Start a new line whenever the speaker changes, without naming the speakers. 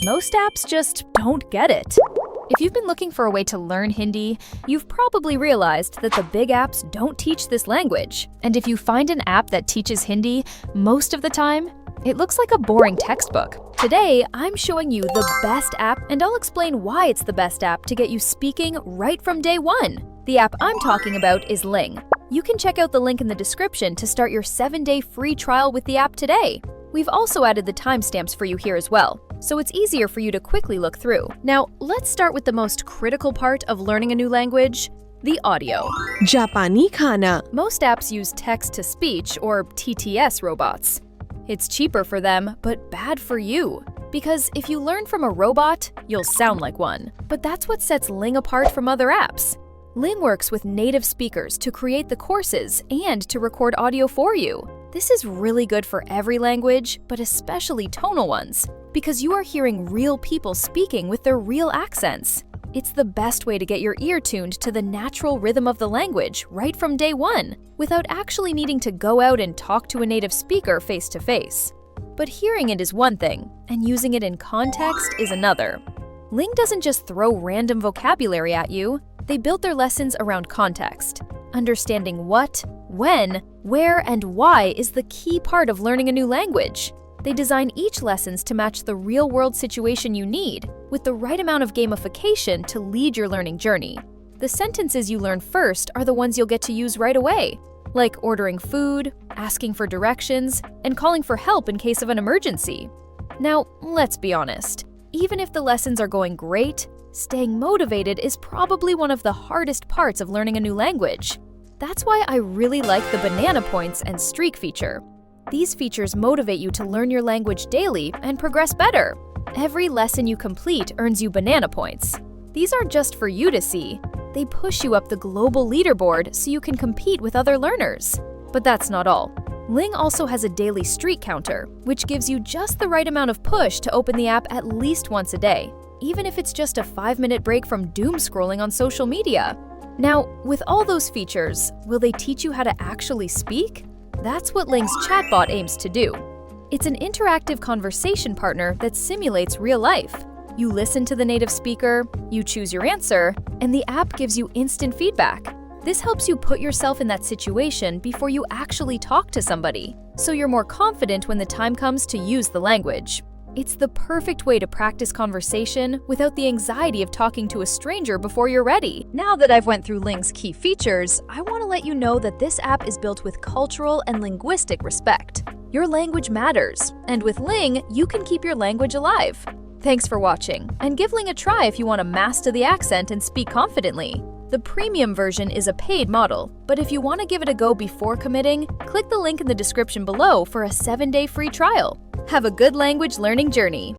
Most apps just don't get it. If you've been looking for a way to learn Hindi, you've probably realized that the big apps don't teach this language. And if you find an app that teaches Hindi, most of the time, it looks like a boring textbook. Today, I'm showing you the best app, and I'll explain why it's the best app to get you speaking right from day one. The app I'm talking about is Ling. You can check out the link in the description to start your 7-day free trial with the app today. We've also added the timestamps for you here as well, so it's easier for you to quickly look through. Now, let's start with the most critical part of learning a new language, the audio.
Japani khana.
Most apps use text-to-speech or TTS robots. It's cheaper for them, but bad for you. Because if you learn from a robot, you'll sound like one. But that's what sets Ling apart from other apps. Ling works with native speakers to create the courses and to record audio for you. This is really good for every language, but especially tonal ones, because you are hearing real people speaking with their real accents. It's the best way to get your ear tuned to the natural rhythm of the language right from day one, without actually needing to go out and talk to a native speaker face to face. But hearing it is one thing, and using it in context is another. Ling doesn't just throw random vocabulary at you, they built their lessons around context. Understanding what, when, where, and why is the key part of learning a new language. They design each lessons to match the real-world situation you need, with the right amount of gamification to lead your learning journey. The sentences you learn first are the ones you'll get to use right away, like ordering food, asking for directions, and calling for help in case of an emergency. Now, let's be honest. Even if the lessons are going great, staying motivated is probably one of the hardest parts of learning a new language. That's why I really like the banana points and streak feature. These features motivate you to learn your language daily and progress better. Every lesson you complete earns you banana points. These aren't just for you to see. They push you up the global leaderboard so you can compete with other learners. But that's not all. Ling also has a daily streak counter, which gives you just the right amount of push to open the app at least once a day, even if it's just a 5-minute break from doom scrolling on social media. Now, with all those features, will they teach you how to actually speak? That's what Ling's Chatbot aims to do. It's an interactive conversation partner that simulates real life. You listen to the native speaker, you choose your answer, and the app gives you instant feedback. This helps you put yourself in that situation before you actually talk to somebody, so you're more confident when the time comes to use the language. It's the perfect way to practice conversation without the anxiety of talking to a stranger before you're ready. Now that I've went through Ling's key features, I want to let you know that this app is built with cultural and linguistic respect. Your language matters, and with Ling, you can keep your language alive. Thanks for watching, and give Ling a try if you want to master the accent and speak confidently. The premium version is a paid model, but if you want to give it a go before committing, click the link in the description below for a 7-day free trial. Have a good language learning journey.